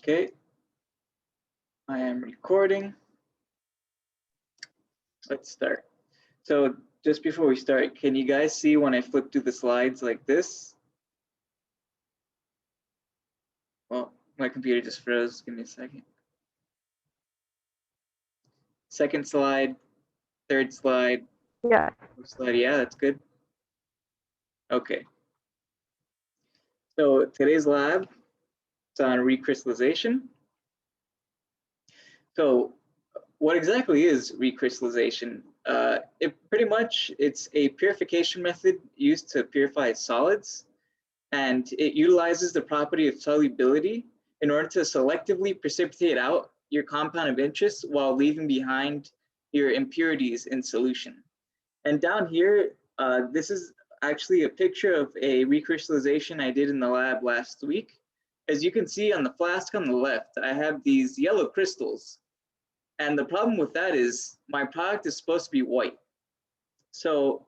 Okay, I am recording. Let's start. So just before we start, can you guys see when I flip through the slides like this? Well, my computer just froze. Give me a second. Second slide, third slide. Yeah. Fourth slide. Yeah, that's good. Okay. So today's lab is on recrystallization. So what exactly is recrystallization? It's a purification method used to purify solids, and it utilizes the property of solubility in order to selectively precipitate out your compound of interest while leaving behind your impurities in solution. And down here, this is actually a picture of a recrystallization I did in the lab last week. As you can see on the flask on the left, I have these yellow crystals. And the problem with that is my product is supposed to be white. So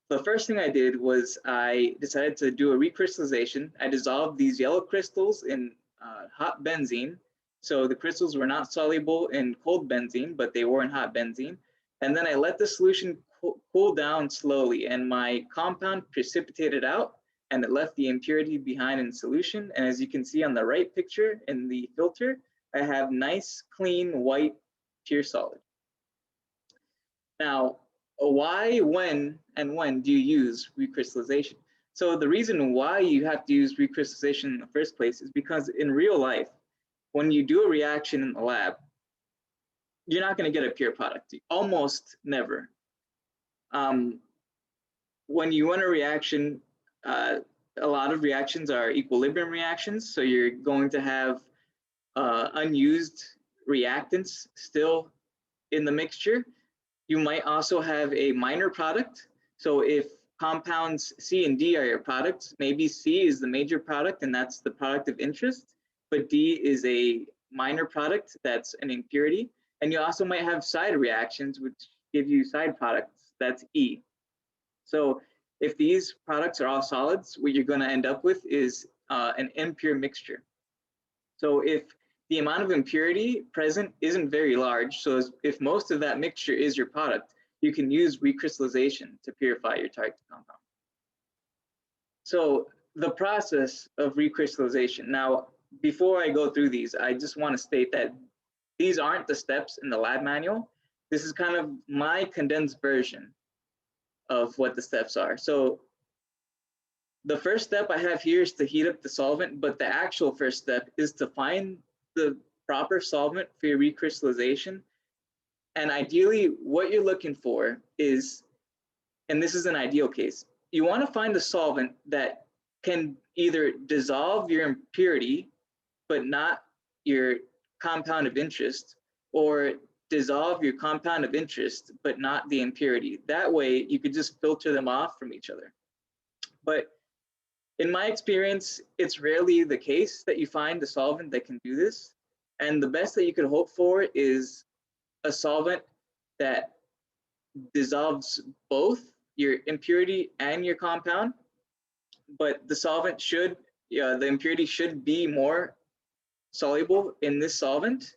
the first thing I did was I decided to do a recrystallization. I dissolved these yellow crystals in hot benzene. So the crystals were not soluble in cold benzene, but they were in hot benzene. And then I let the solution cool down slowly, and my compound precipitated out, and it left the impurity behind in solution. And as you can see on the right picture in the filter, I have nice, clean, white, pure solid. Now, why, when do you use recrystallization? So the reason why you have to use recrystallization in the first place is because in real life, when you do a reaction in the lab, you're not going to get a pure product, almost never. When you run a reaction, a lot of reactions are equilibrium reactions, so you're going to have unused reactants still in the mixture. You might also have a minor product. So if compounds C and D are your products, maybe C is the major product and that's the product of interest, but D is a minor product that's an impurity. And you also might have side reactions which give you side products, that's E. So if these products are all solids, what you're going to end up with is an impure mixture. So if the amount of impurity present isn't very large, so if most of that mixture is your product, you can use recrystallization to purify your target compound. So the process of recrystallization. Now, before I go through these, I just want to state that these aren't the steps in the lab manual. This is kind of my condensed version of what the steps are. So the first step I have here is to heat up the solvent, but the actual first step is to find the proper solvent for your recrystallization. And ideally, what you're looking for is, and this is an ideal case, you want to find a solvent that can either dissolve your impurity, but not your compound of interest, or dissolve your compound of interest, but not the impurity. That way, you could just filter them off from each other. But in my experience, it's rarely the case that you find a solvent that can do this. And the best that you could hope for is a solvent that dissolves both your impurity and your compound, but the solvent should, the impurity should be more soluble in this solvent.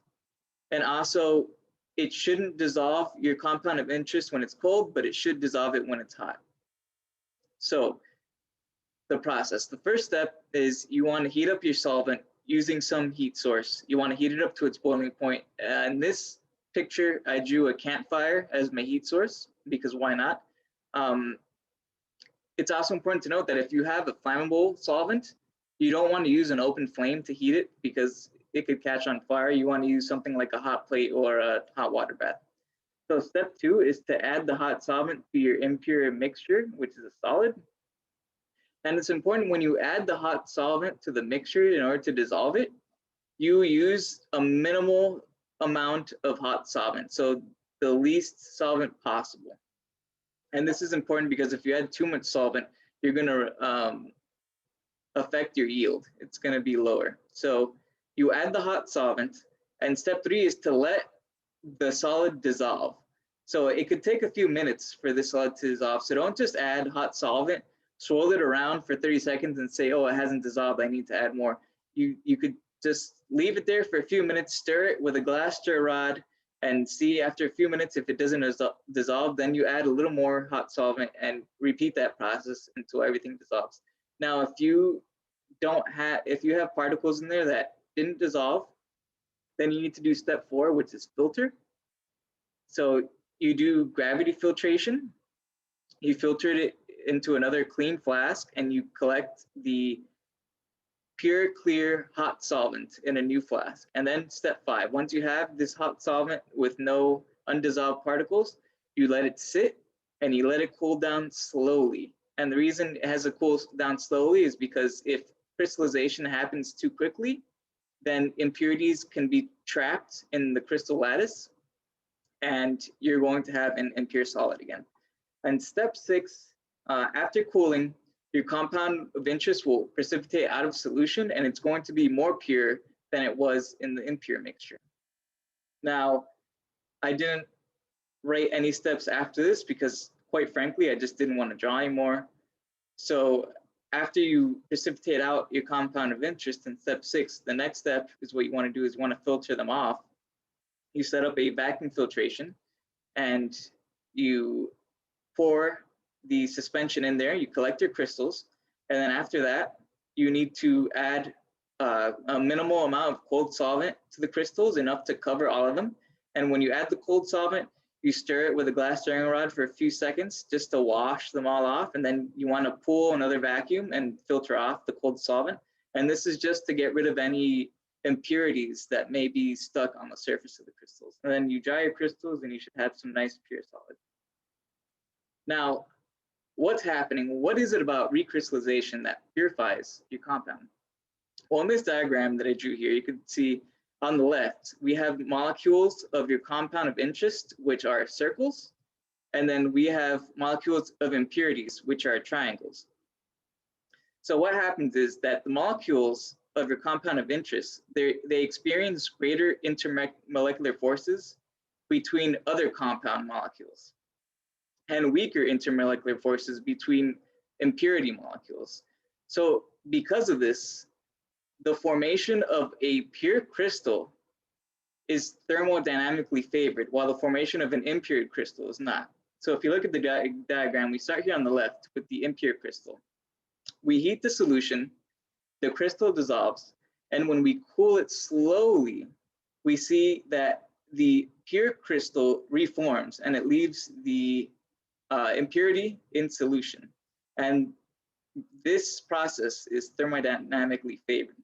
And also, it shouldn't dissolve your compound of interest when it's cold, but it should dissolve it when it's hot. So the process. The first step is you want to heat up your solvent using some heat source. You want to heat it up to its boiling point. In this picture, I drew a campfire as my heat source because why not? It's also important to note that if you have a flammable solvent, you don't want to use an open flame to heat it because it could catch on fire. You want to use something like a hot plate or a hot water bath. So step 2 is to add the hot solvent to your impure mixture, which is a solid. And it's important when you add the hot solvent to the mixture in order to dissolve it, you use a minimal amount of hot solvent, so the least solvent possible. And this is important because if you add too much solvent, you're going to affect your yield. It's going to be lower. So you add the hot solvent, and step 3 is to let the solid dissolve. So it could take a few minutes for the solid to dissolve. So don't just add hot solvent, swirl it around for 30 seconds and say, oh, it hasn't dissolved, I need to add more. You could just leave it there for a few minutes, stir it with a glass stir rod, and see after a few minutes if it doesn't dissolve, then you add a little more hot solvent and repeat that process until everything dissolves. Now, if you have particles in there that didn't dissolve, then you need to do step 4, which is filter. So you do gravity filtration. You filtered it into another clean flask, and you collect the pure, clear, hot solvent in a new flask. And then step 5, once you have this hot solvent with no undissolved particles, you let it sit and you let it cool down slowly. And the reason it has to cool down slowly is because if crystallization happens too quickly, then impurities can be trapped in the crystal lattice, and you're going to have an impure solid again. And step 6, after cooling, your compound of interest will precipitate out of solution, and it's going to be more pure than it was in the impure mixture. Now, I didn't write any steps after this because, quite frankly, I just didn't want to draw anymore. So after you precipitate out your compound of interest in step 6, the next step is what you want to do is you want to filter them off. You set up a vacuum filtration, and you pour the suspension in there, you collect your crystals, and then after that, you need to add a minimal amount of cold solvent to the crystals, enough to cover all of them. And when you add the cold solvent, you stir it with a glass stirring rod for a few seconds just to wash them all off, and then you want to pull another vacuum and filter off the cold solvent. And this is just to get rid of any impurities that may be stuck on the surface of the crystals. And then you dry your crystals and you should have some nice pure solid. Now, what's happening? What is it about recrystallization that purifies your compound? Well, in this diagram that I drew here, you can see on the left, we have molecules of your compound of interest, which are circles, and then we have molecules of impurities, which are triangles. So what happens is that the molecules of your compound of interest, they experience greater intermolecular forces between other compound molecules, and weaker intermolecular forces between impurity molecules. So because of this, the formation of a pure crystal is thermodynamically favored, while the formation of an impure crystal is not. So if you look at the diagram, we start here on the left with the impure crystal. We heat the solution, the crystal dissolves, and when we cool it slowly, we see that the pure crystal reforms and it leaves the impurity in solution. And this process is thermodynamically favored.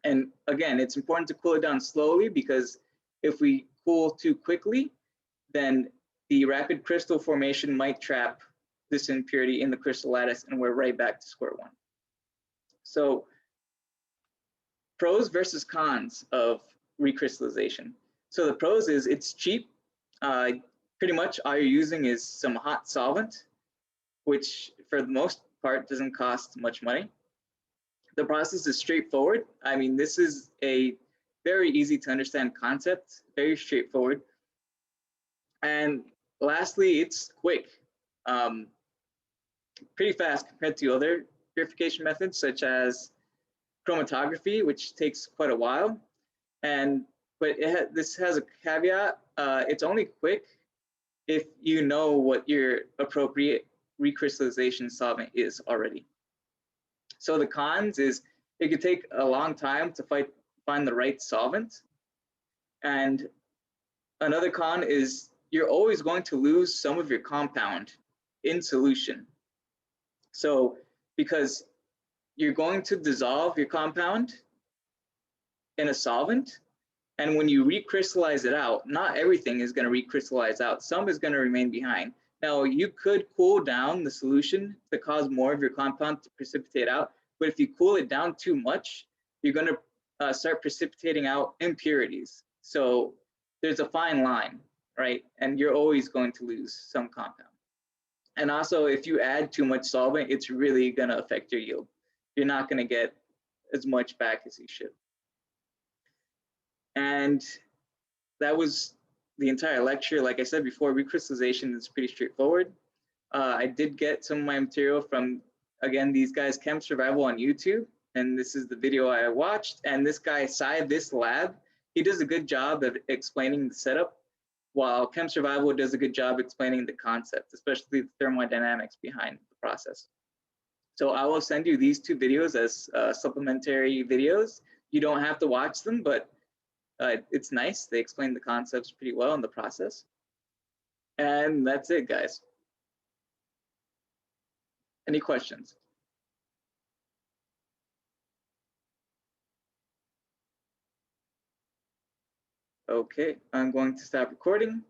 And again, it's important to cool it down slowly, because if we cool too quickly, then the rapid crystal formation might trap this impurity in the crystal lattice, and we're right back to square one. So pros versus cons of recrystallization. So the pros is it's cheap. Pretty much all you're using is some hot solvent, which for the most part doesn't cost much money. The process is straightforward. I mean, this is a very easy to understand concept, very straightforward. And lastly, it's quick, pretty fast compared to other purification methods, such as chromatography, which takes quite a while. But this has a caveat. It's only quick if you know what your appropriate recrystallization solvent is already. So the cons is it could take a long time to find the right solvent. And another con is you're always going to lose some of your compound in solution. So because you're going to dissolve your compound in a solvent, and when you recrystallize it out, not everything is going to recrystallize out. Some is going to remain behind. Now, you could cool down the solution to cause more of your compound to precipitate out, but if you cool it down too much, you're going to start precipitating out impurities. So there's a fine line, right? And you're always going to lose some compound. And also, if you add too much solvent, it's really going to affect your yield. You're not going to get as much back as you should. And that was the entire lecture. Like I said before, recrystallization is pretty straightforward. I did get some of my material from, again, these guys, Chem Survival on YouTube, and this is the video I watched. And this guy, this lab, he does a good job of explaining the setup, while Chem Survival does a good job explaining the concept, especially the thermodynamics behind the process. So I will send you these two videos as supplementary videos. You don't have to watch them, but it's nice. They explain the concepts pretty well in the process. And that's it, guys. Any questions? Okay, I'm going to stop recording.